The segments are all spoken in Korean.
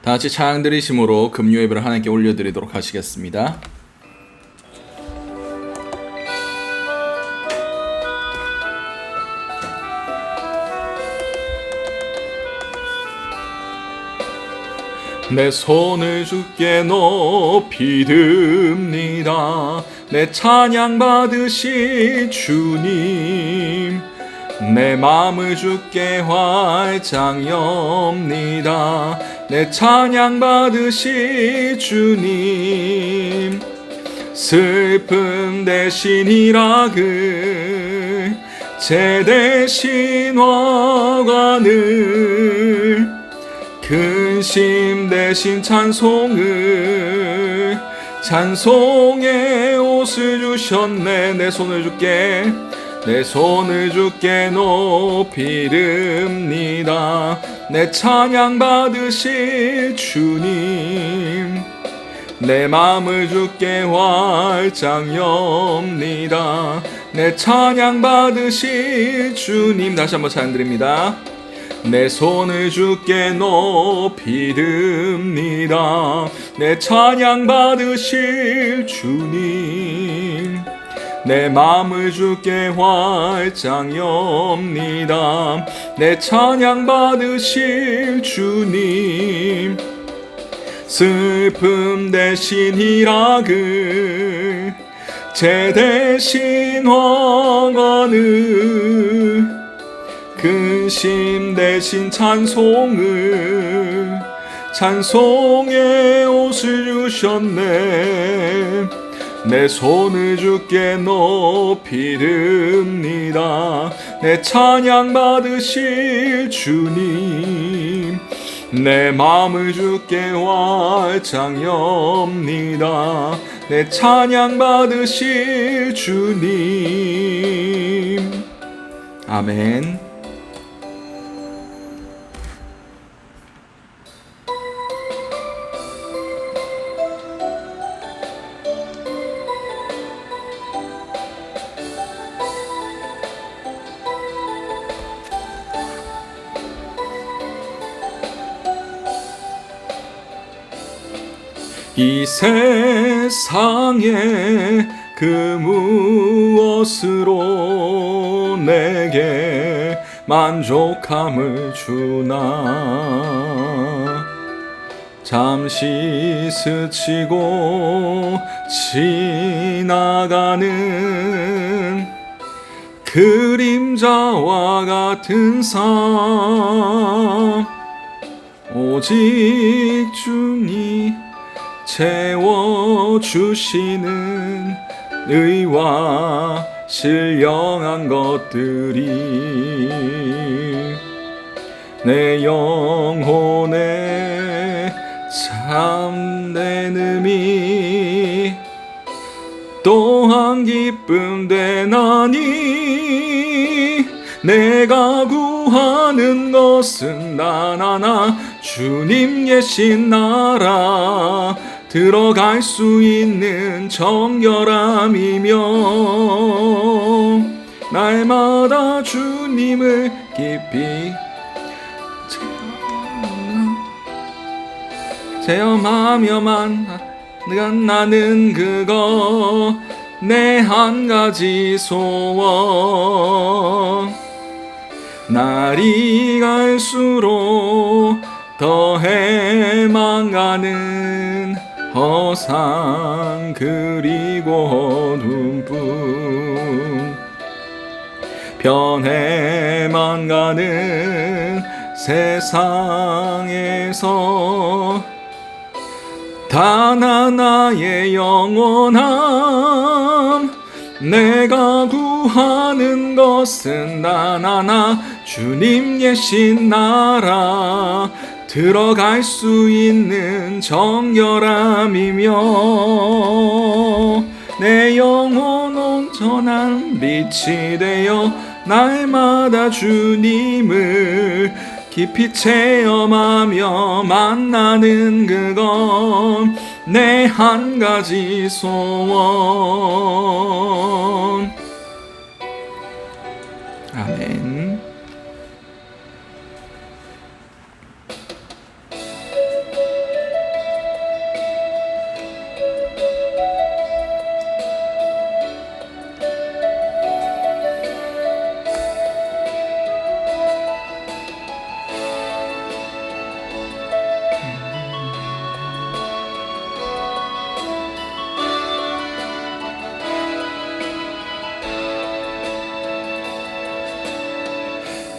다 같이 찬양 드리심으로 금요 예배를 하나님께 올려드리도록 하시겠습니다. 내 손을 주께 높이 듭니다. 내 찬양 받으실 주님, 내 마음을 주께 활짝 엽니다. 내 찬양 받으실 주님, 슬픔 대신 희락을, 제 대신 화관을, 근심 대신 찬송을, 찬송의 옷을 주셨네. 내 손을 주께 높이 듭니다. 내 찬양 받으실 주님, 내 마음을 주께 활짝 엽니다. 내 찬양 받으실 주님. 다시 한번 찬양 드립니다. 내 손을 주께 높이 듭니다. 내 찬양 받으실 주님, 내 마음을 주께 활짝 엽니다. 내 찬양 받으실 주님, 슬픔 대신 희락을, 제 대신 화관을, 근심 대신 찬송을, 찬송의 옷을 주셨네. 내 손을 주께 높이 듭니다. 내 찬양 받으실 주님, 내 마음을 주께 활짝 엽니다. 내 찬양 받으실 주님. 아멘. 이 세상에 그 무엇으로 내게 만족함을 주나. 잠시 스치고 지나가는 그림자와 같은 삶, 오직 주님 채워주시는 의와 신령한 것들이 내 영혼에 참된 의미, 또한 기쁨 되나니. 내가 구하는 것은 나나나 주님 계신 나라, 들어갈 수 있는 정결함이며, 날마다 주님을 깊이 체험하며만 나는 그거 내 한 가지 소원. 날이 갈수록 더 해망가는 허상 그리고 어둠뿐, 변해만 가는 세상에서 단 하나의 영원함, 내가 구하는 것은 단 하나 주님 계신 나라, 들어갈 수 있는 정결함이며, 내 영혼 온전한 빛이 되어 날마다 주님을 깊이 체험하며 만나는 그건 내 한 가지 소원. 아멘.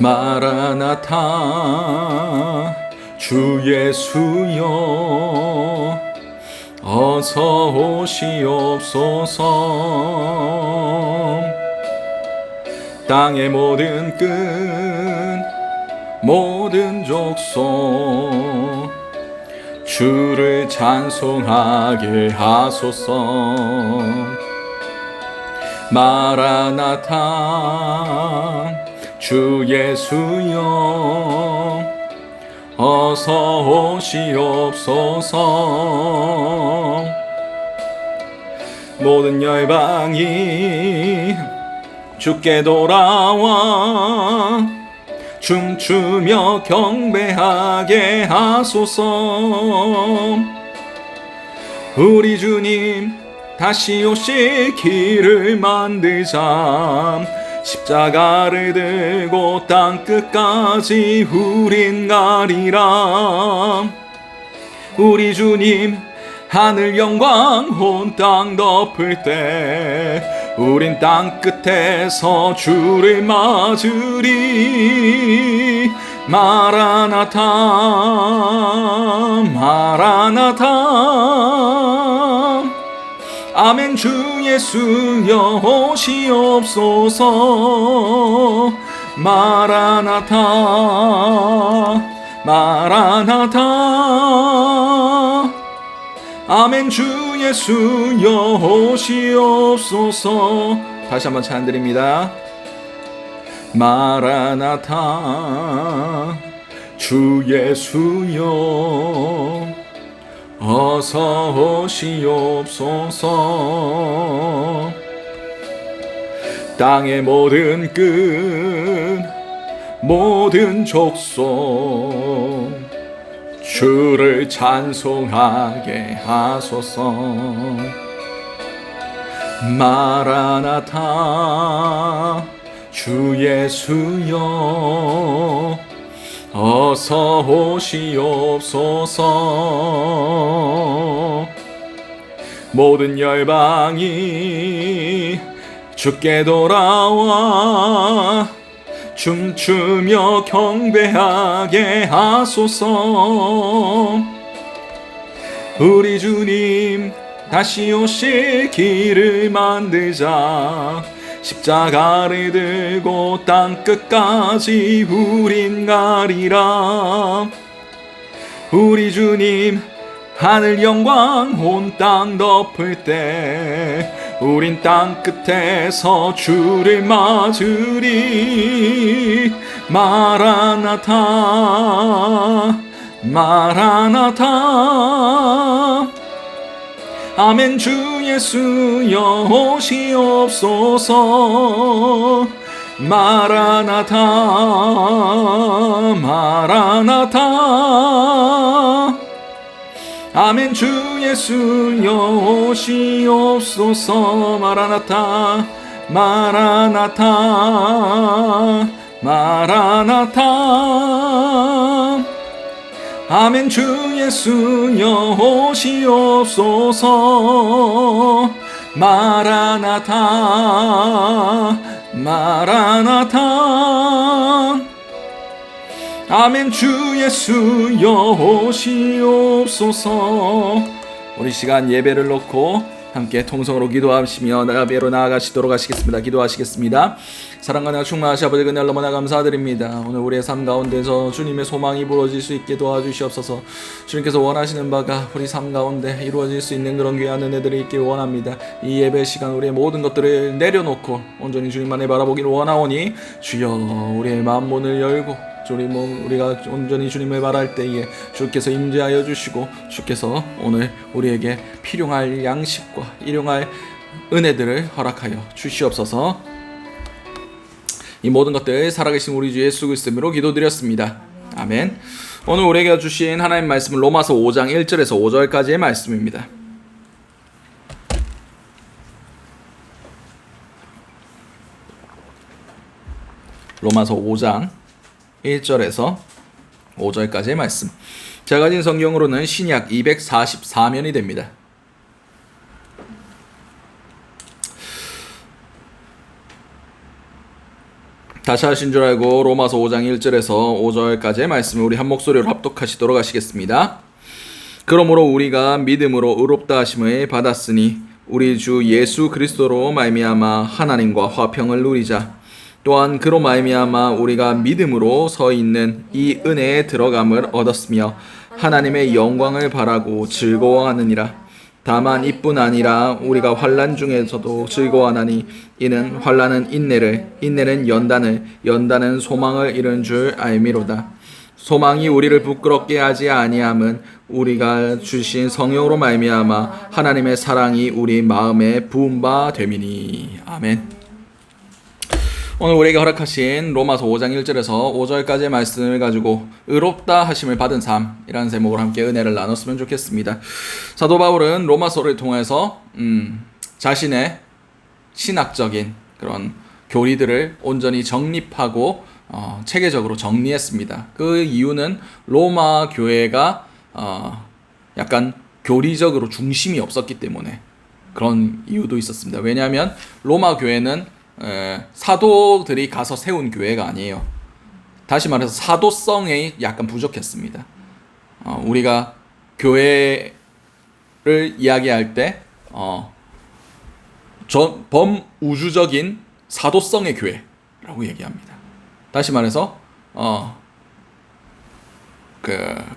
마라나타 주 예수여 어서 오시옵소서. 땅의 모든 끝 모든 족속 주를 찬송하게 하소서. 마라나타 주 예수여 어서 오시옵소서. 모든 열방이 주께 돌아와 춤추며 경배하게 하소서. 우리 주님 다시 오실 길을 만들자. 십자가를 들고 땅끝까지 우린 가리라. 우리 주님 하늘 영광 온 땅 덮을 때 우린 땅끝에서 주를 맞으리. 마라나타 마라나타 아멘. 주 예수여 오시옵소서. 마라나타 마라나타 아멘. 주 예수여 오시옵소서. 다시 한번 찬양 드립니다. 마라나타 주 예수여 어서 오시옵소서. 땅의 모든 끝 모든 족속 주를 찬송하게 하소서. 마라나타 주 예수여 어서 오시옵소서. 모든 열방이 주께 돌아와 춤추며 경배하게 하소서. 우리 주님 다시 오실 길을 만들자. 십자가를 들고 땅끝까지 우린 가리라. 우리 주님 하늘 영광 온 땅 덮을 때 우린 땅끝에서 주를 맞으리. 마라나타 마라나타 아멘. 주 예수여 오시옵소서. 마라나타 마라나타 아멘. 주 예수여 오시옵소서. 마라나타 마라나타 마라나타 아멘. 주 예수여 오시옵소서. 마라나타 마라나타 아멘. 주 예수여 오시옵소서. 우리 시간 예배를 놓고 함께 통성으로 기도하시며 예배로 나아가시도록 하시겠습니다. 기도하시겠습니다. 사랑과 충만하신 아버지 그날 너무나 감사드립니다. 오늘 우리의 삶 가운데서 주님의 소망이 이루어질 수 있게 도와주시옵소서. 주님께서 원하시는 바가 우리 삶 가운데 이루어질 수 있는 그런 귀한 은혜들이 있길 원합니다. 이 예배 시간 우리의 모든 것들을 내려놓고 온전히 주님만을 바라보기를 원하오니 주여 우리의 마음 문을 열고 우리가 온전히 주님을 바랄 때에 주께서 임재하여 주시고 주께서 오늘 우리에게 필요할 양식과 일용할 은혜들을 허락하여 주시옵소서. 이 모든 것들 살아계신 우리 주 예수 그리스도로 기도드렸습니다. 아멘. 오늘 우리에게 주신 하나님 말씀은 로마서 5장 1절에서 5절까지의 말씀입니다. 로마서 5장 1절에서 5절까지의 말씀. 제가 가진 성경으로는 신약 244면이 됩니다. 자샤하신 줄 알고 로마서 5장 1절에서 5절까지의 말씀을 우리 한 목소리로 합독하시도록 하시겠습니다. 그러므로 우리가 믿음으로 의롭다 하심을 받았으니 우리 주 예수 그리스도로 말미암아 하나님과 화평을 누리자. 또한 그로 말미암아 우리가 믿음으로 서 있는 이 은혜에 들어감을 얻었으며 하나님의 영광을 바라고 즐거워하느니라. 다만 이뿐 아니라 우리가 환난 중에서도 즐거워하나니 이는 환난은 인내를, 인내는 연단을, 연단은 소망을 이룬 줄 알미로다. 소망이 우리를 부끄럽게 하지 아니함은 우리가 주신 성령으로 말미암아 하나님의 사랑이 우리 마음에 부은 바 됨이니. 아멘. 오늘 우리에게 허락하신 로마서 5장 1절에서 5절까지의 말씀을 가지고 의롭다 하심을 받은 삶이라는 제목으로 함께 은혜를 나눴으면 좋겠습니다. 사도 바울은 로마서를 통해서 자신의 신학적인 그런 교리들을 온전히 정립하고 체계적으로 정리했습니다. 그 이유는 로마 교회가 약간 교리적으로 중심이 없었기 때문에 그런 이유도 있었습니다. 왜냐하면 로마 교회는 사도들이 가서 세운 교회가 아니에요. 다시 말해서 사도성이 약간 부족했습니다. 우리가 교회를 이야기할 때 범우주적인 사도성의 교회라고 얘기합니다. 다시 말해서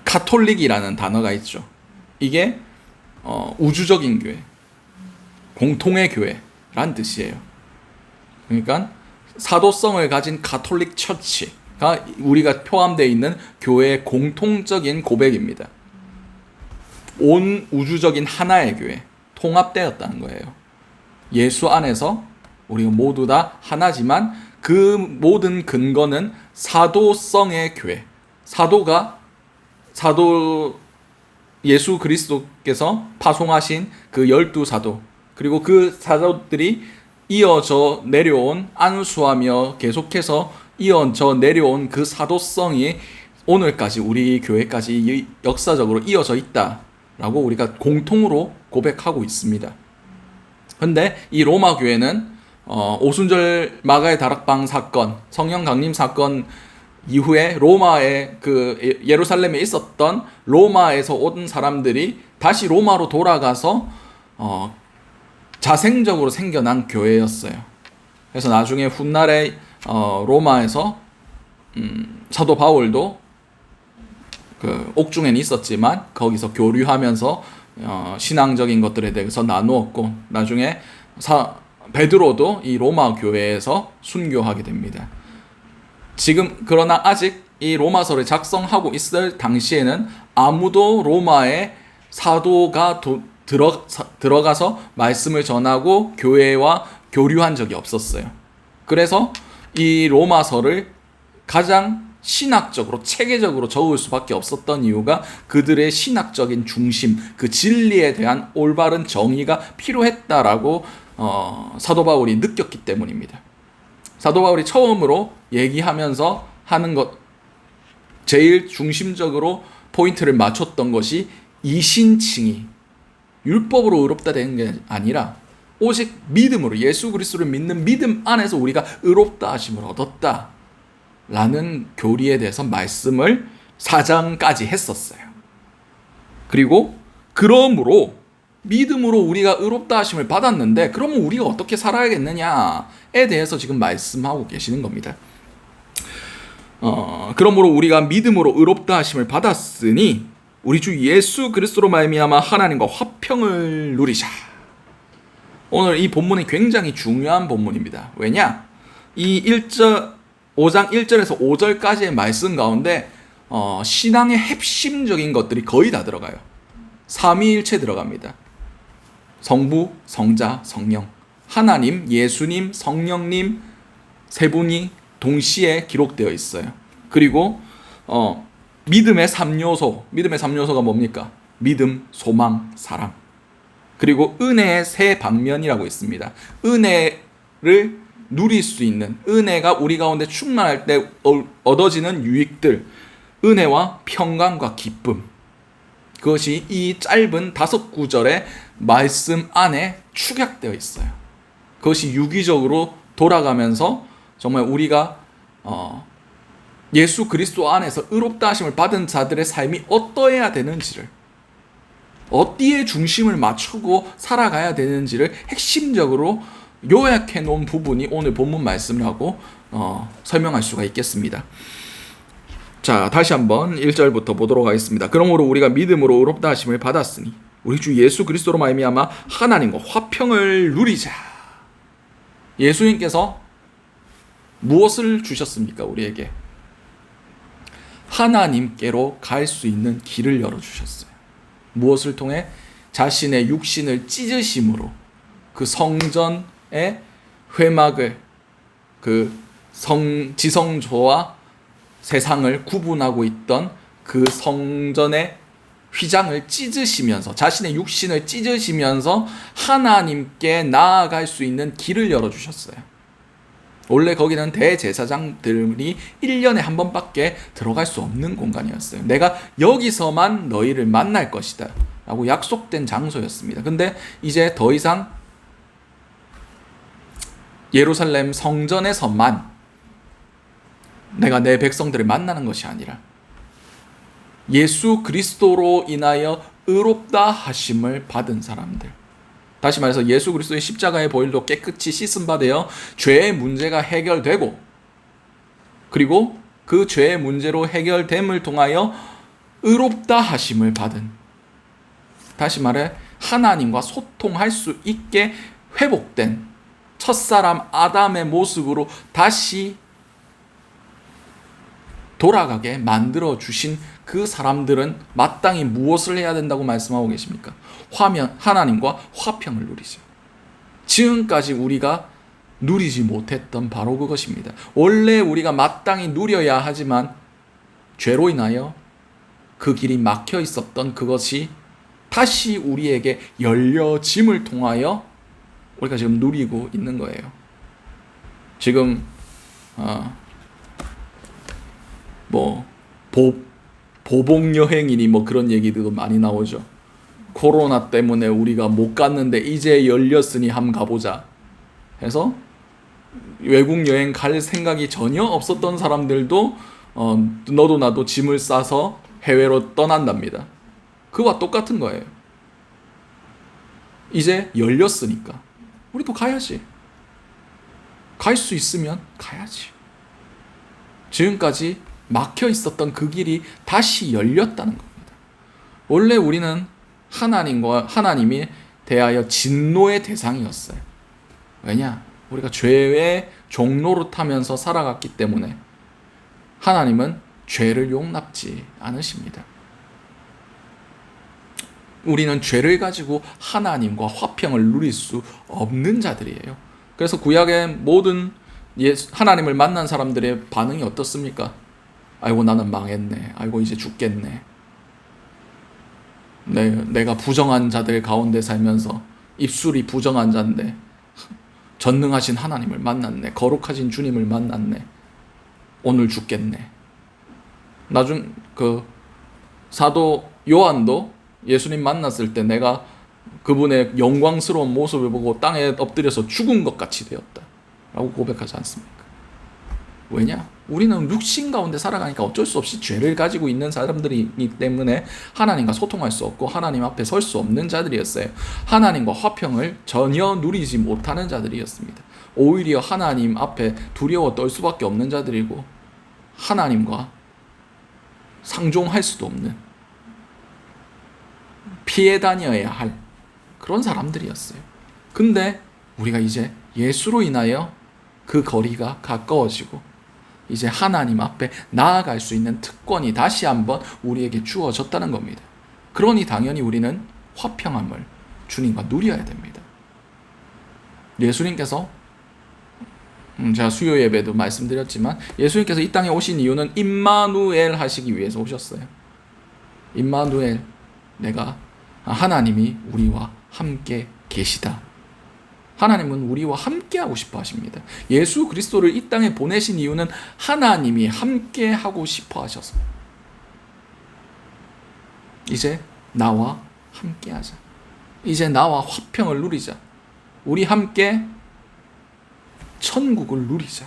카톨릭이라는 단어가 있죠. 이게 우주적인 교회, 공통의 교회란 뜻이에요. 그러니까 사도성을 가진 가톨릭 처치가 우리가 포함되어 있는 교회의 공통적인 고백입니다. 온 우주적인 하나의 교회, 통합되었다는 거예요. 예수 안에서 우리가 모두 다 하나지만 그 모든 근거는 사도성의 교회. 사도 예수 그리스도께서 파송하신 그 12사도, 그리고 그 사도들이 이어져 내려온, 안수하며 계속해서 이어져 내려온 그 사도성이 오늘까지 우리 교회까지 역사적으로 이어져 있다라고 우리가 공통으로 고백하고 있습니다. 근데 이 로마 교회는 오순절 마가의 다락방 사건, 성령 강림 사건 이후에 로마의 그 예루살렘에 있었던 로마에서 온 사람들이 다시 로마로 돌아가서 자생적으로 생겨난 교회였어요. 그래서 나중에 훗날에 로마에서 사도 바울도 그 옥중에는 있었지만 거기서 교류하면서 신앙적인 것들에 대해서 나누었고, 나중에 베드로도 이 로마 교회에서 순교하게 됩니다. 그러나 아직 이 로마서를 작성하고 있을 당시에는 아무도 로마의 사도가 들어가서 말씀을 전하고 교회와 교류한 적이 없었어요. 그래서 이 로마서를 가장 신학적으로 체계적으로 적을 수밖에 없었던 이유가 그들의 신학적인 중심, 그 진리에 대한 올바른 정의가 필요했다라고 사도 바울이 느꼈기 때문입니다. 사도 바울이 처음으로 얘기하면서 하는 것, 제일 중심적으로 포인트를 맞췄던 것이 이신칭의, 율법으로 의롭다 되는 게 아니라 오직 믿음으로, 예수 그리스도를 믿는 믿음 안에서 우리가 의롭다 하심을 얻었다 라는 교리에 대해서 말씀을 4장까지 했었어요. 그리고 그러므로 믿음으로 우리가 의롭다 하심을 받았는데 그러면 우리가 어떻게 살아야겠느냐에 대해서 지금 말씀하고 계시는 겁니다. 그러므로 우리가 믿음으로 의롭다 하심을 받았으니 우리 주 예수 그리스도로 말미암아 하나님과 화평을 누리자. 오늘 이 본문이 굉장히 중요한 본문입니다. 왜냐? 이 5장 1절에서 5절까지의 말씀 가운데 신앙의 핵심적인 것들이 거의 다 들어가요. 삼위일체 들어갑니다. 성부, 성자, 성령, 하나님, 예수님, 성령님 세 분이 동시에 기록되어 있어요. 그리고 믿음의 3요소가 뭡니까? 믿음, 소망, 사랑. 그리고 은혜의 세 방면이라고 있습니다. 은혜를 누릴 수 있는, 은혜가 우리 가운데 충만할 때 얻어지는 유익들, 은혜와 평강과 기쁨. 그것이 이 짧은 5구절의 말씀 안에 축약되어 있어요. 그것이 유기적으로 돌아가면서 정말 우리가 예수 그리스도 안에서 의롭다 하심을 받은 자들의 삶이 어떠해야 되는지를, 어디에 중심을 맞추고 살아가야 되는지를 핵심적으로 요약해 놓은 부분이 오늘 본문 말씀을 하고 설명할 수가 있겠습니다. 자, 다시 한번 1절부터 보도록 하겠습니다. 그러므로 우리가 믿음으로 의롭다 하심을 받았으니 우리 주 예수 그리스도로 말미암아 하나님과 화평을 누리자. 예수님께서 무엇을 주셨습니까? 우리에게 하나님께로 갈 수 있는 길을 열어주셨어요. 무엇을 통해? 자신의 육신을 찢으심으로 그 성전의 회막을, 그 지성소와 세상을 구분하고 있던 그 성전의 휘장을 찢으시면서, 자신의 육신을 찢으시면서 하나님께 나아갈 수 있는 길을 열어주셨어요. 원래 거기는 대제사장들이 1년에 한 번밖에 들어갈 수 없는 공간이었어요. 내가 여기서만 너희를 만날 것이다 라고 약속된 장소였습니다. 근데 이제 더 이상 예루살렘 성전에서만 내가 내 백성들을 만나는 것이 아니라 예수 그리스도로 인하여 의롭다 하심을 받은 사람들, 다시 말해서 예수 그리스도의 십자가의 보혈로 깨끗이 씻음 받아 죄의 문제가 해결되고, 그리고 그 죄의 문제로 해결됨을 통하여 의롭다 하심을 받은, 다시 말해 하나님과 소통할 수 있게 회복된 첫사람 아담의 모습으로 다시 돌아가게 만들어 주신 그 사람들은 마땅히 무엇을 해야 된다고 말씀하고 계십니까? 하나님과 화평을 누리죠. 지금까지 우리가 누리지 못했던 바로 그것입니다. 원래 우리가 마땅히 누려야 하지만 죄로 인하여 그 길이 막혀 있었던 그것이 다시 우리에게 열려짐을 통하여 우리가 지금 누리고 있는 거예요. 지금 보복 여행이니 그런 얘기들도 많이 나오죠. 코로나 때문에 우리가 못 갔는데 이제 열렸으니 한번 가보자 해서 외국 여행 갈 생각이 전혀 없었던 사람들도 너도 나도 짐을 싸서 해외로 떠난답니다. 그와 똑같은 거예요. 이제 열렸으니까 우리도 가야지. 갈 수 있으면 가야지. 지금까지 막혀 있었던 그 길이 다시 열렸다는 겁니다. 원래 우리는 하나님이 대하여 진노의 대상이었어요. 왜냐? 우리가 죄의 종로를 타면서 살아갔기 때문에 하나님은 죄를 용납지 않으십니다. 우리는 죄를 가지고 하나님과 화평을 누릴 수 없는 자들이에요. 그래서 구약의 모든 하나님을 만난 사람들의 반응이 어떻습니까? 아이고 나는 망했네. 아이고 이제 죽겠네. 내가 부정한 자들 가운데 살면서 입술이 부정한 자인데 전능하신 하나님을 만났네. 거룩하신 주님을 만났네. 오늘 죽겠네. 사도 요한도 예수님 만났을 때 내가 그분의 영광스러운 모습을 보고 땅에 엎드려서 죽은 것 같이 되었다 라고 고백하지 않습니까? 왜냐? 우리는 육신 가운데 살아가니까 어쩔 수 없이 죄를 가지고 있는 사람들이기 때문에 하나님과 소통할 수 없고 하나님 앞에 설 수 없는 자들이었어요. 하나님과 화평을 전혀 누리지 못하는 자들이었습니다. 오히려 하나님 앞에 두려워 떨 수밖에 없는 자들이고 하나님과 상종할 수도 없는, 피해 다녀야 할 그런 사람들이었어요. 근데 우리가 이제 예수로 인하여 그 거리가 가까워지고 이제 하나님 앞에 나아갈 수 있는 특권이 다시 한번 우리에게 주어졌다는 겁니다. 그러니 당연히 우리는 화평함을 주님과 누려야 됩니다. 예수님께서 제가 수요 예배도 말씀드렸지만 예수님께서 이 땅에 오신 이유는 임마누엘 하시기 위해서 오셨어요. 임마누엘, 하나님이 우리와 함께 계시다. 하나님은 우리와 함께 하고 싶어 하십니다. 예수 그리스도를 이 땅에 보내신 이유는 하나님이 함께 하고 싶어 하셔서 이제 나와 함께 하자. 이제 나와 화평을 누리자. 우리 함께 천국을 누리자.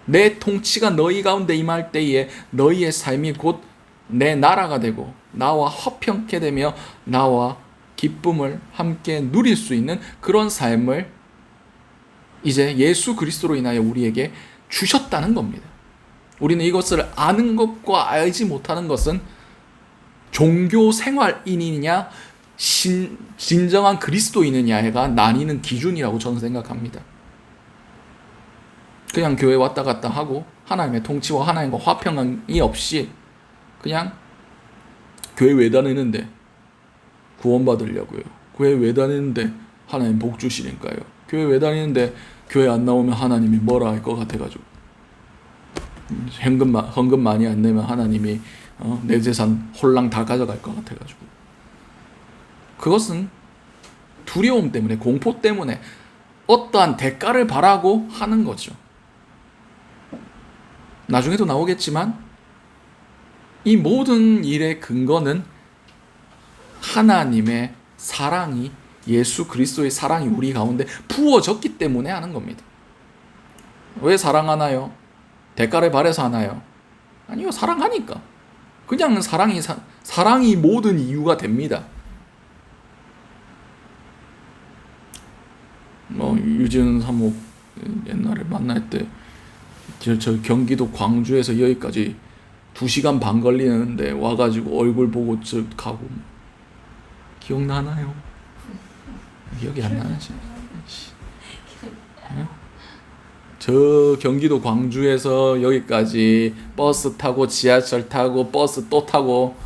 내 통치가 너희 가운데 임할 때에 너희의 삶이 곧 내 나라가 되고 나와 화평케 되며 나와 기쁨을 함께 누릴 수 있는 그런 삶을 이제 예수 그리스도로 인하여 우리에게 주셨다는 겁니다. 우리는 이것을 아는 것과 알지 못하는 것은 종교 생활인이냐 진정한 그리스도인이냐가 나뉘는 기준이라고 저는 생각합니다. 그냥 교회 왔다 갔다 하고 하나님의 통치와 하나님과 화평이 없이 그냥 교회 왜 다니는데 구원받으려고요. 교회 왜 다니는데 하나님 복 주시니까요. 교회 왜 다니는데 교회 안 나오면 하나님이 뭐라 할 것 같아가지고 헌금 많이 안 내면 하나님이 내 재산 홀랑 다 가져갈 것 같아가지고 그것은 두려움 때문에 공포 때문에 어떠한 대가를 바라고 하는 거죠. 나중에도 나오겠지만 이 모든 일의 근거는 하나님의 사랑이 예수 그리스도의 사랑이 우리 가운데 부어졌기 때문에 하는 겁니다. 왜 사랑하나요? 대가를 바라서 하나요? 아니요, 사랑하니까. 그냥 사랑이 모든 이유가 됩니다. 유지은 사목 옛날에 만날 때 저 경기도 광주에서 여기까지 2시간 반 걸리는데 와가지고 얼굴 보고 저 가고 기억나나요? 기억이 안 나지. 저 경기도 광주에서 여기까지 버스 타고 지하철 타고 버스 또 타고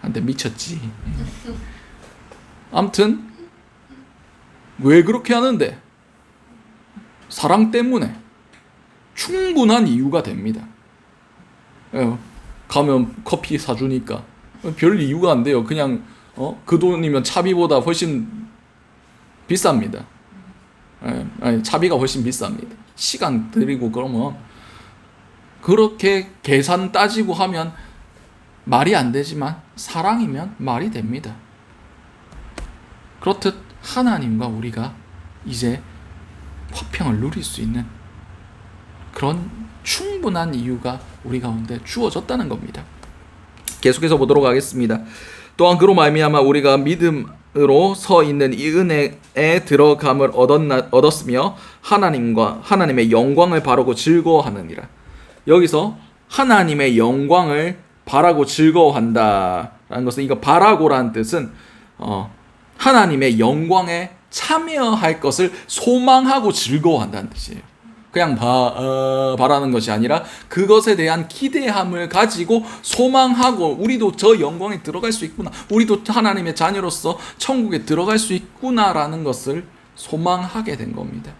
한때 미쳤지. 아무튼 왜 그렇게 하는데? 사랑 때문에 충분한 이유가 됩니다. 가면 커피 사주니까 별 이유가 안 돼요. 그냥 그 돈이면 차비보다 훨씬 비쌉니다. 아니, 차비가 훨씬 비쌉니다. 시간 들이고 그러면 그렇게 계산 따지고 하면 말이 안 되지만 사랑이면 말이 됩니다. 그렇듯 하나님과 우리가 이제 화평을 누릴 수 있는 그런 충분한 이유가 우리 가운데 주어졌다는 겁니다. 계속해서 보도록 하겠습니다. 또한 그로 말미암아 우리가 믿음으로 서 있는 이 은혜에 들어감을 얻었으며 하나님의 영광을 바라고 즐거워하느니라. 여기서 하나님의 영광을 바라고 즐거워한다라는 것은 이거 바라고라는 뜻은 하나님의 영광에 참여할 것을 소망하고 즐거워한다는 뜻이에요. 그냥 바라는 것이 아니라 그것에 대한 기대함을 가지고 소망하고 우리도 저 영광에 들어갈 수 있구나, 우리도 하나님의 자녀로서 천국에 들어갈 수 있구나라는 것을 소망하게 된 겁니다.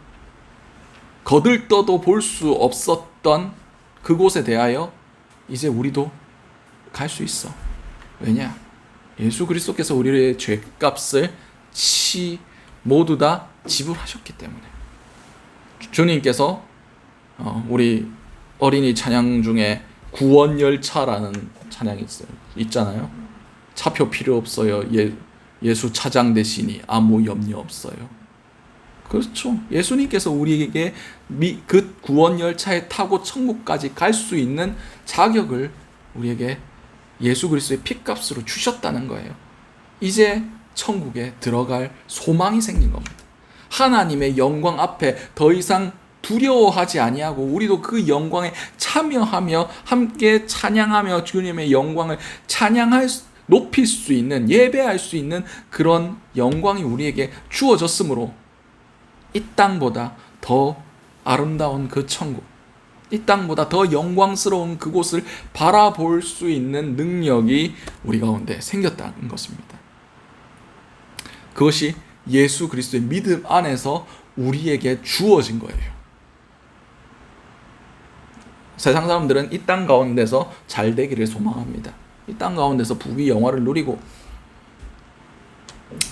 거들떠도 볼 수 없었던 그곳에 대하여 이제 우리도 갈 수 있어. 왜냐? 예수 그리스도께서 우리의 죄값을 모두 다 지불하셨기 때문에. 주님께서 우리 어린이 찬양 중에 구원열차라는 찬양이 있잖아요. 차표 필요 없어요. 예수 차장 되시니 아무 염려 없어요. 그렇죠. 예수님께서 우리에게 그 구원열차에 타고 천국까지 갈 수 있는 자격을 우리에게 예수 그리스도의 피값으로 주셨다는 거예요. 이제 천국에 들어갈 소망이 생긴 겁니다. 하나님의 영광 앞에 더 이상 두려워하지 아니하고 우리도 그 영광에 참여하며 함께 찬양하며 주님의 영광을 높일 수 있는, 예배할 수 있는 그런 영광이 우리에게 주어졌으므로 이 땅보다 더 아름다운 그 천국, 이 땅보다 더 영광스러운 그곳을 바라볼 수 있는 능력이 우리 가운데 생겼다는 것입니다. 그것이 예수 그리스도의 믿음 안에서 우리에게 주어진 거예요. 세상 사람들은 이 땅 가운데서 잘 되기를 소망합니다. 이 땅 가운데서 부귀 영화를 누리고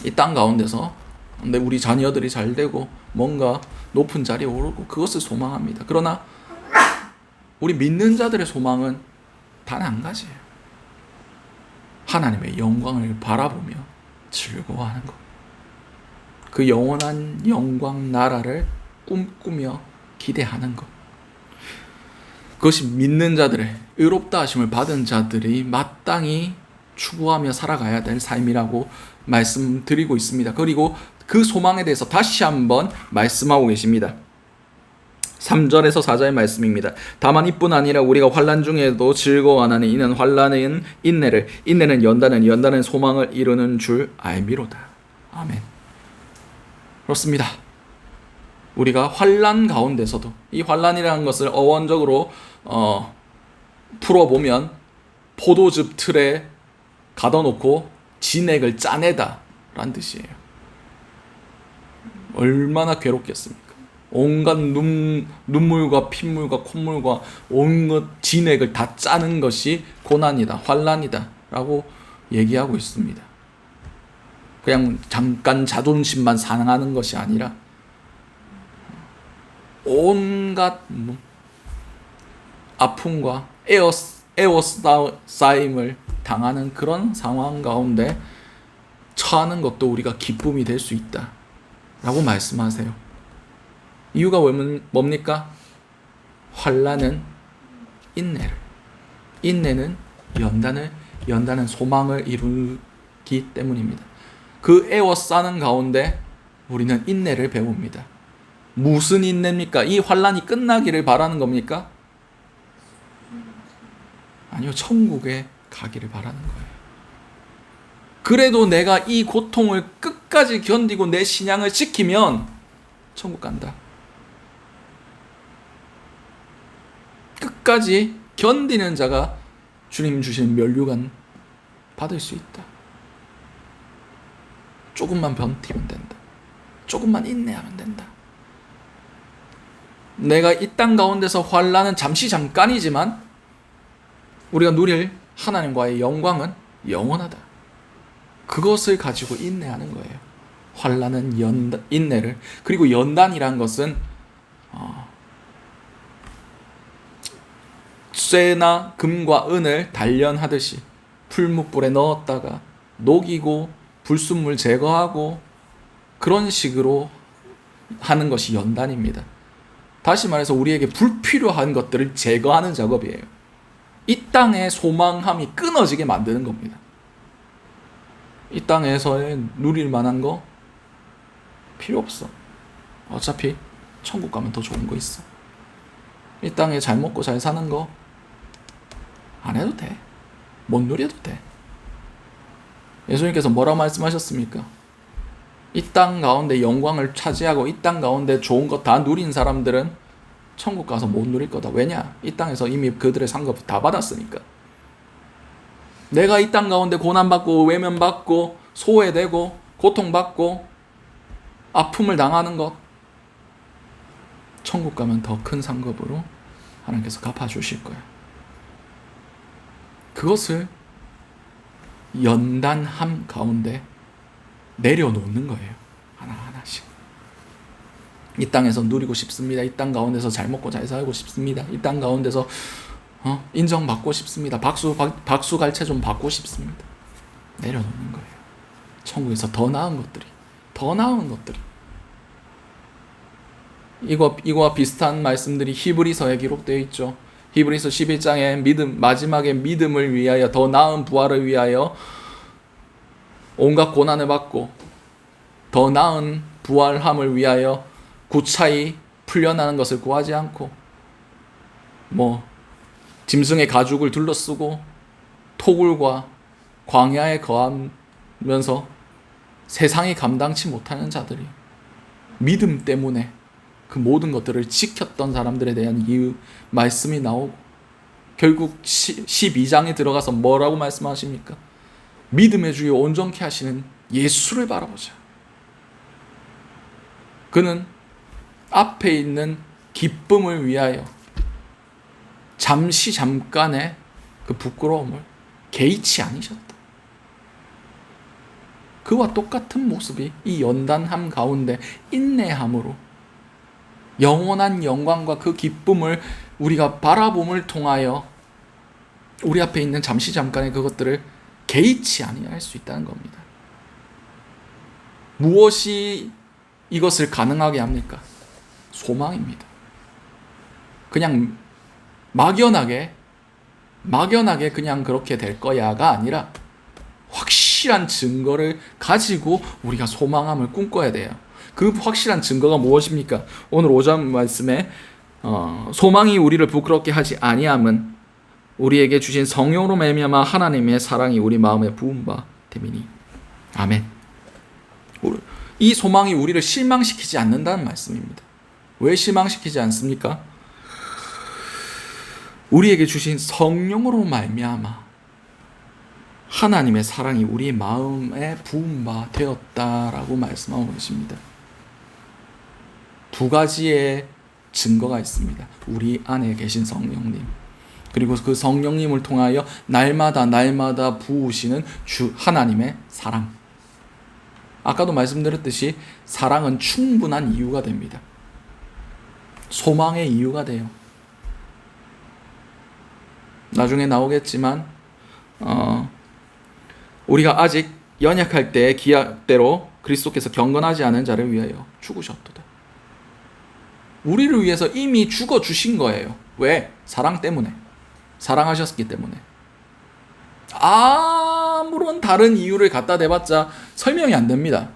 이 땅 가운데서 근데 우리 자녀들이 잘 되고 뭔가 높은 자리에 오르고 그것을 소망합니다. 그러나 우리 믿는 자들의 소망은 단 한 가지예요. 하나님의 영광을 바라보며 즐거워하는 것. 그 영원한 영광 나라를 꿈꾸며 기대하는 것. 그것이 믿는 자들의 의롭다 하심을 받은 자들이 마땅히 추구하며 살아가야 될 삶이라고 말씀드리고 있습니다. 그리고 그 소망에 대해서 다시 한번 말씀하고 계십니다. 3절에서 4절의 말씀입니다. 다만 이뿐 아니라 우리가 환난 중에도 즐거워하나니 이는 환난은 인내를, 인내는 연단은, 연단은 소망을 이루는 줄 알미로다. 아멘. 그렇습니다. 우리가 환난 가운데서도, 이 환난이라는 것을 어원적으로 풀어보면 포도즙 틀에 가둬놓고 진액을 짜내다 라는 뜻이에요. 얼마나 괴롭겠습니까? 온갖 눈물과 핏물과 콧물과 온갖 진액을 다 짜는 것이 고난이다, 환난이다 라고 얘기하고 있습니다. 그냥 잠깐 자존심만 상하는 것이 아니라 온갖 아픔과 에워싸임을 당하는 그런 상황 가운데 처하는 것도 우리가 기쁨이 될 수 있다 라고 말씀하세요. 이유가 뭡니까? 환난은 인내를, 인내는 연단을, 연단은 소망을 이루기 때문입니다. 그 에워싸는 가운데 우리는 인내를 배웁니다. 무슨 인내입니까? 이 환난이 끝나기를 바라는 겁니까? 아니요, 천국에 가기를 바라는 거예요. 그래도 내가 이 고통을 끝까지 견디고 내 신앙을 지키면 천국 간다. 끝까지 견디는 자가 주님 주신 면류관 받을 수 있다. 조금만 버티면 된다. 조금만 인내하면 된다. 내가 이 땅 가운데서 환난은 잠시 잠깐이지만 우리가 누릴 하나님과의 영광은 영원하다. 그것을 가지고 인내하는 거예요. 환난은 인내를. 그리고 연단이란 것은 쇠나 금과 은을 단련하듯이 풀무불에 넣었다가 녹이고 불순물 제거하고 그런 식으로 하는 것이 연단입니다. 다시 말해서 우리에게 불필요한 것들을 제거하는 작업이에요. 이 땅의 소망함이 끊어지게 만드는 겁니다. 이 땅에서의 누릴 만한 거 필요 없어. 어차피 천국 가면 더 좋은 거 있어. 이 땅에 잘 먹고 잘 사는 거 안 해도 돼. 못 누려도 돼. 예수님께서 뭐라고 말씀하셨습니까? 이 땅 가운데 영광을 차지하고 이 땅 가운데 좋은 것 다 누린 사람들은 천국 가서 못 누릴 거다. 왜냐? 이 땅에서 이미 그들의 상급 다 받았으니까. 내가 이 땅 가운데 고난받고 외면받고 소외되고 고통받고 아픔을 당하는 것, 천국 가면 더 큰 상급으로 하나님께서 갚아주실 거야. 그것을 연단함 가운데 내려놓는 거예요. 하나하나씩. 이 땅에서 누리고 싶습니다. 이 땅 가운데서 잘 먹고 잘 살고 싶습니다. 이 땅 가운데서 인정받고 싶습니다. 박수갈채 좀 받고 싶습니다. 내려놓는 거예요. 천국에서 더 나은 것들이. 이거와 비슷한 말씀들이 히브리서에 기록되어 있죠. 히브리서 11장에 마지막에 믿음을 위하여, 더 나은 부활을 위하여 온갖 고난을 받고 더 나은 부활함을 위하여 구차히 풀려나는 것을 구하지 않고 짐승의 가죽을 둘러쓰고 토굴과 광야에 거하면서 세상이 감당치 못하는 자들이 믿음 때문에 그 모든 것들을 지켰던 사람들에 대한 이유 말씀이 나오고, 결국 12장에 들어가서 뭐라고 말씀하십니까? 믿음의 주요 온전케 하시는 예수를 바라보자. 그는 앞에 있는 기쁨을 위하여 잠깐의 그 부끄러움을 개의치 않으셨다. 그와 똑같은 모습이 이 연단함 가운데 인내함으로 영원한 영광과 그 기쁨을 우리가 바라봄을 통하여 우리 앞에 있는 잠깐의 그것들을 개의치 아니할 수 있다는 겁니다. 무엇이 이것을 가능하게 합니까? 소망입니다. 그냥 막연하게 그냥 그렇게 될 거야가 아니라 확실한 증거를 가지고 우리가 소망함을 꿈꿔야 돼요. 그 확실한 증거가 무엇입니까? 오늘 5장 말씀에 소망이 우리를 부끄럽게 하지 아니함은 우리에게 주신 성령으로 말미암아 하나님의 사랑이 우리 마음에 부은 바 됨이니. 아멘. 이 소망이 우리를 실망시키지 않는다는 말씀입니다. 왜 실망시키지 않습니까? 우리에게 주신 성령으로 말미암아 하나님의 사랑이 우리 마음에 부은 바 되었다라고 말씀하고 계십니다. 두 가지의 증거가 있습니다. 우리 안에 계신 성령님, 그리고 그 성령님을 통하여 날마다 부으시는 주 하나님의 사랑. 아까도 말씀드렸듯이 사랑은 충분한 이유가 됩니다. 소망의 이유가 돼요. 나중에 나오겠지만 우리가 아직 연약할 때의 기약대로 그리스도께서 경건하지 않은 자를 위하여 죽으셨도다. 우리를 위해서 이미 죽어주신 거예요. 왜? 사랑 때문에. 사랑하셨기 때문에. 아무런 다른 이유를 갖다 대봤자 설명이 안 됩니다.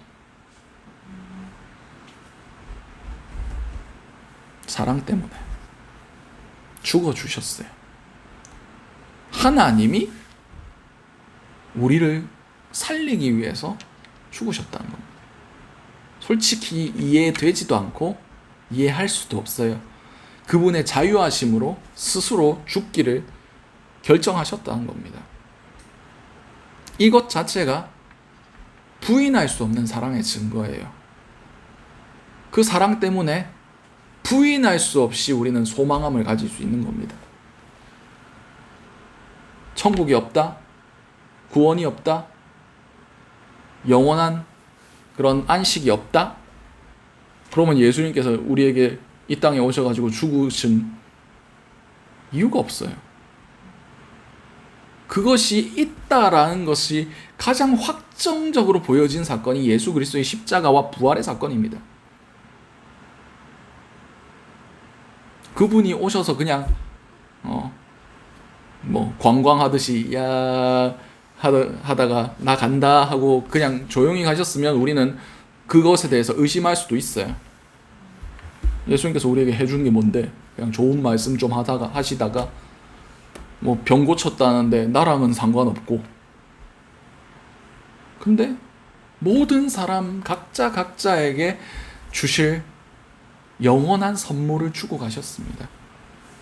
사랑 때문에 죽어주셨어요. 하나님이 우리를 살리기 위해서 죽으셨다는 겁니다. 솔직히 이해되지도 않고 이해할 수도 없어요. 그분의 자유하심으로 스스로 죽기를 결정하셨다는 겁니다. 이것 자체가 부인할 수 없는 사랑의 증거예요. 그 사랑 때문에 부인할 수 없이 우리는 소망함을 가질 수 있는 겁니다. 천국이 없다? 구원이 없다? 영원한 그런 안식이 없다? 그러면 예수님께서 우리에게 이 땅에 오셔가지고 죽으신 이유가 없어요. 그것이 있다라는 것이 가장 확정적으로 보여진 사건이 예수 그리스도의 십자가와 부활의 사건입니다. 그분이 오셔서 그냥 관광하듯이 하다가 나 간다 하고 그냥 조용히 가셨으면 우리는 그것에 대해서 의심할 수도 있어요. 예수님께서 우리에게 해준 게 뭔데? 그냥 좋은 말씀 좀 하시다가 병 고쳤다는데 나랑은 상관없고. 근데 모든 사람 각자에게 주실 영원한 선물을 주고 가셨습니다.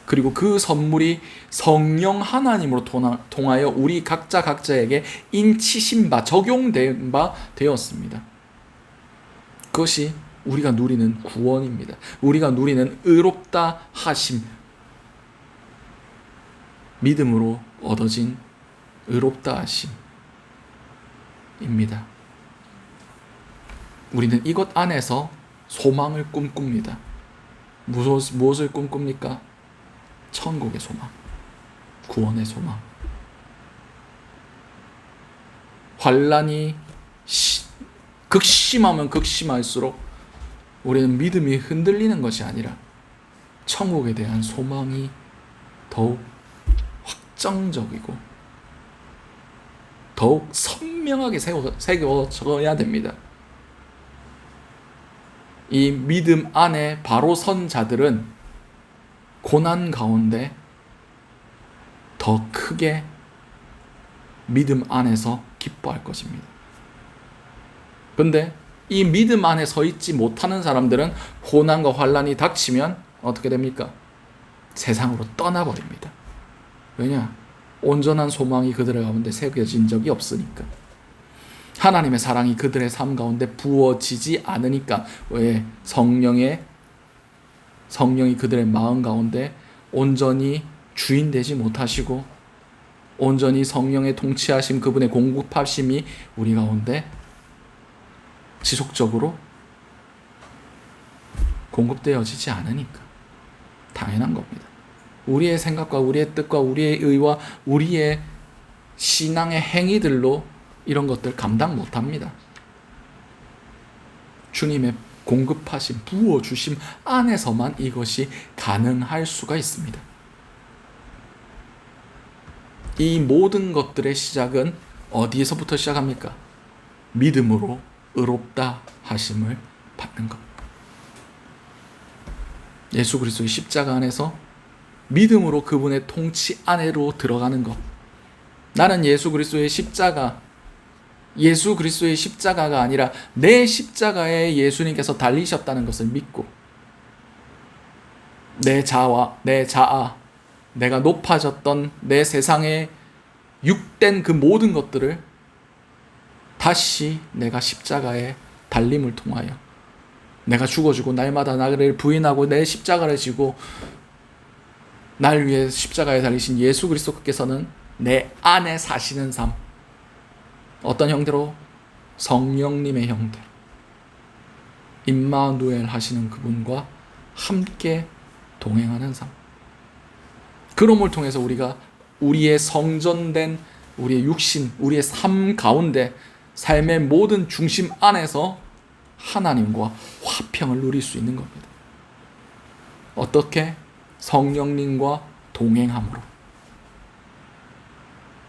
그리고 그 선물이 성령 하나님으로 통하여 우리 각자에게 인치신 바, 적용된 바 되었습니다. 그것이 우리가 누리는 구원입니다. 우리가 누리는 의롭다 하심, 믿음으로 얻어진 의롭다 하심입니다. 우리는 이것 안에서 소망을 꿈꿉니다. 무엇을 꿈꿉니까? 천국의 소망, 구원의 소망. 환난이 극심하면 극심할수록 우리는 믿음이 흔들리는 것이 아니라 천국에 대한 소망이 더욱 확정적이고 더욱 선명하게 새겨져야 됩니다. 이 믿음 안에 바로 선 자들은 고난 가운데 더 크게 믿음 안에서 기뻐할 것입니다. 그런데 이 믿음 안에 서 있지 못하는 사람들은 고난과 환난이 닥치면 어떻게 됩니까? 세상으로 떠나버립니다. 왜냐? 온전한 소망이 그들의 가운데 새겨진 적이 없으니까. 하나님의 사랑이 그들의 삶 가운데 부어지지 않으니까. 왜? 성령이 그들의 마음 가운데 온전히 주인 되지 못하시고 온전히 성령의 통치하심, 그분의 공급하심이 우리 가운데 지속적으로 공급되어지지 않으니까. 당연한 겁니다. 우리의 생각과 우리의 뜻과 우리의 의와 우리의 신앙의 행위들로 이런 것들 감당 못합니다. 주님의 공급하심, 부어주심 안에서만 이것이 가능할 수가 있습니다. 이 모든 것들의 시작은 어디에서부터 시작합니까? 믿음으로 의롭다 하심을 받는 것. 예수 그리스도의 십자가 안에서 믿음으로 그분의 통치 안으로 들어가는 것. 나는 예수 그리스도의 십자가가 아니라 내 십자가에 예수님께서 달리셨다는 것을 믿고 내 자아, 내가 높아졌던 내 세상에 육된 그 모든 것들을 다시 내가 십자가에 달림을 통하여 내가 죽어주고 날마다 나를 부인하고 내 십자가를 지고 날 위해 십자가에 달리신 예수 그리스도께서는 내 안에 사시는 삶. 어떤 형태로? 성령님의 형태로. 임마누엘 하시는 그분과 함께 동행하는 삶. 그럼을 통해서 우리가 우리의 성전된 우리의 육신, 우리의 삶 가운데 삶의 모든 중심 안에서 하나님과 화평을 누릴 수 있는 겁니다. 어떻게? 성령님과 동행함으로.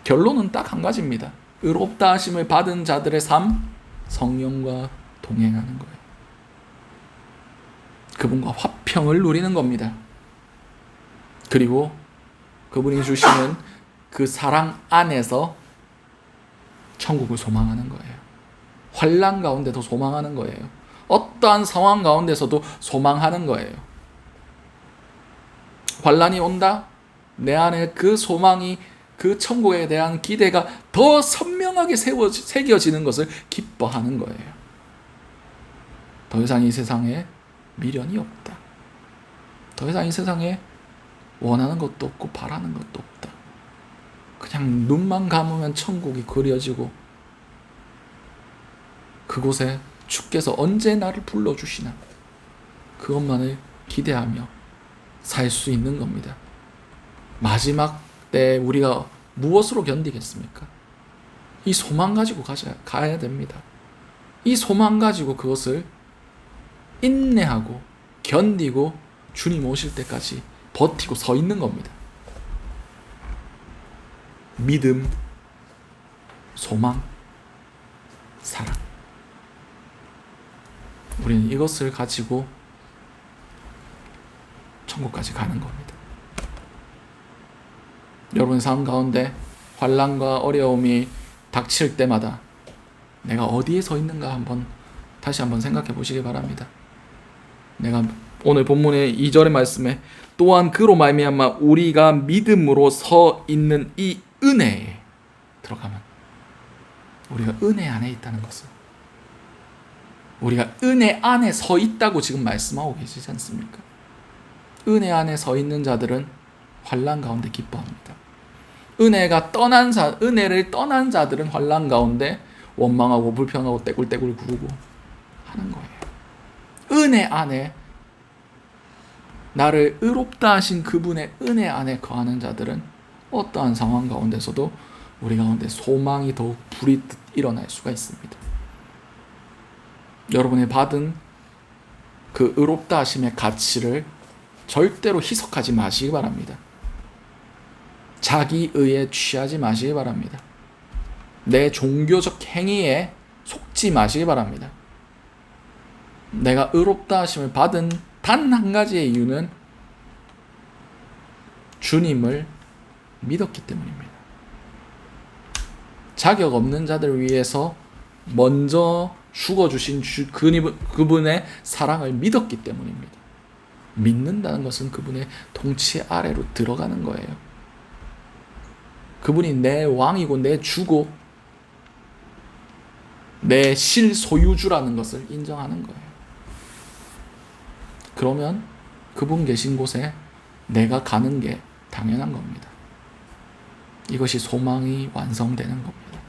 결론은 딱 한 가지입니다. 의롭다 하심을 받은 자들의 삶, 성령과 동행하는 거예요. 그분과 화평을 누리는 겁니다. 그리고 그분이 주시는 그 사랑 안에서 천국을 소망하는 거예요. 환난 가운데도 소망하는 거예요. 어떠한 상황 가운데서도 소망하는 거예요. 환난이 온다? 내 안에 그 소망이, 그 천국에 대한 기대가 더 선명하게 새겨지는 것을 기뻐하는 거예요. 더 이상 이 세상에 미련이 없다. 더 이상 이 세상에 원하는 것도 없고 바라는 것도 없다. 그냥 눈만 감으면 천국이 그려지고 그곳에 주께서 언제 나를 불러주시나 그것만을 기대하며 살 수 있는 겁니다. 마지막 때 우리가 무엇으로 견디겠습니까? 이 소망 가지고 가야 됩니다. 이 소망 가지고 그것을 인내하고 견디고 주님 오실 때까지 버티고 서 있는 겁니다. 믿음, 소망, 사랑. 우리는 이것을 가지고 천국까지 가는 겁니다. 여러분의 삶 가운데 환난과 어려움이 닥칠 때마다 내가 어디에 서 있는가 다시 한번 생각해 보시기 바랍니다. 내가 오늘 본문의 2절의 말씀에 또한 그로 말미암아 우리가 믿음으로 서 있는 이 은혜에 들어가면 우리가 은혜 안에 있다는 것을, 우리가 은혜 안에 서 있다고 지금 말씀하고 계시지 않습니까? 은혜 안에 서 있는 자들은 환난 가운데 기뻐합니다. 은혜를 떠난 자들은 환난 가운데 원망하고 불평하고 떼굴떼굴 구르고 하는 거예요. 은혜 안에, 나를 의롭다 하신 그분의 은혜 안에 거하는 자들은 어떠한 상황 가운데서도 우리 가운데 소망이 더욱 불이 일어날 수가 있습니다. 여러분이 받은 그 의롭다 하심의 가치를 절대로 희석하지 마시기 바랍니다. 자기 의에 취하지 마시기 바랍니다. 내 종교적 행위에 속지 마시기 바랍니다. 내가 의롭다 하심을 받은 단 한 가지의 이유는 주님을 믿었기 때문입니다. 자격 없는 자들을 위해서 먼저 죽어주신 그분의 사랑을 믿었기 때문입니다. 믿는다는 것은 그분의 통치 아래로 들어가는 거예요. 그분이 내 왕이고 내 주고 내 실소유주라는 것을 인정하는 거예요. 그러면 그분 계신 곳에 내가 가는 게 당연한 겁니다. 이것이 소망이 완성되는 겁니다.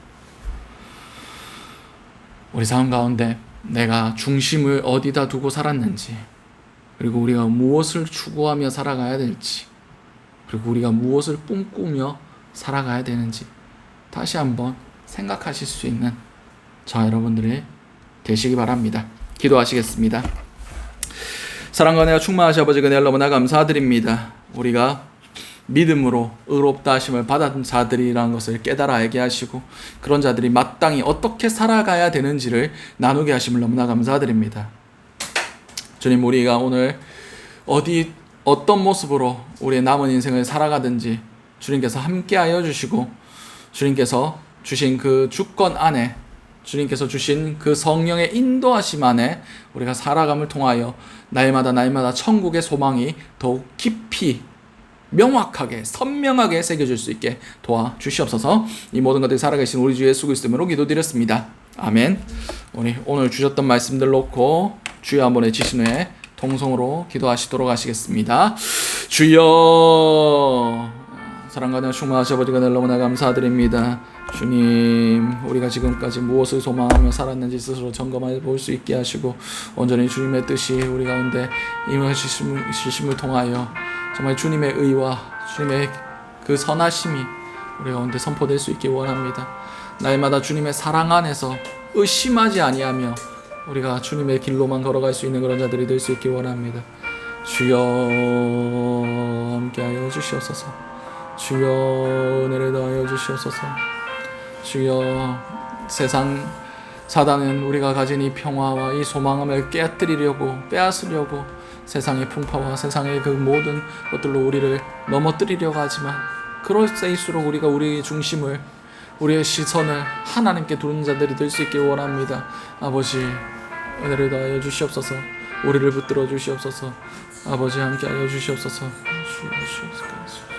우리 삶 가운데 내가 중심을 어디다 두고 살았는지, 그리고 우리가 무엇을 추구하며 살아가야 될지, 그리고 우리가 무엇을 꿈꾸며 살아가야 되는지 다시 한번 생각하실 수 있는 저 여러분들이 되시기 바랍니다. 기도하시겠습니다. 사랑과 은혜가 충만하신 아버지, 그날 너무나 감사드립니다. 우리가 믿음으로 의롭다 하심을 받은 자들이라는 것을 깨달아 알게 하시고 그런 자들이 마땅히 어떻게 살아가야 되는지를 나누게 하심을 너무나 감사드립니다. 주님, 우리가 오늘 어떤 모습으로 우리의 남은 인생을 살아가든지 주님께서 함께하여 주시고 주님께서 주신 그 주권 안에 주님께서 주신 그 성령의 인도하심 안에 우리가 살아감을 통하여 날마다 천국의 소망이 더욱 깊이 명확하게 선명하게 새겨질 수 있게 도와주시옵소서. 이 모든 것들이 살아계신 우리 주 예수 그리스도로 기도드렸습니다. 아멘. 우리 오늘 주셨던 말씀들 놓고 주여 한번 외치신 후에 통성으로 기도하시도록 하시겠습니다. 주여, 사랑과 충만하신 아버지 은혜를 너무나 감사드립니다. 주님, 우리가 지금까지 무엇을 소망하며 살았는지 스스로 점검해 볼 수 있게 하시고 온전히 주님의 뜻이 우리 가운데 임하심을 통하여 정말 주님의 의와 주님의 그 선하심이 우리 가운데 선포될 수 있게 원합니다. 날마다 주님의 사랑 안에서 의심하지 아니하며 우리가 주님의 길로만 걸어갈 수 있는 그런 자들이 될 수 있게 원합니다. 주여, 함께하여 주시옵소서. 주여, 은혜를 더하여 주시옵소서. 주여, 세상 사단은 우리가 가진 이 평화와 이 소망함을 깨뜨리려고 빼앗으려고 세상의 풍파와 세상의 그 모든 것들로 우리를 넘어뜨리려고 하지만 그럴 때일수록 우리가 우리의 중심을 우리의 시선을 하나님께 두는 자들이 될 수 있게 원합니다. 아버지, 은혜를 더하여 주시옵소서. 우리를 붙들어 주시옵소서. 아버지, 함께하여 주시옵소서. 주여,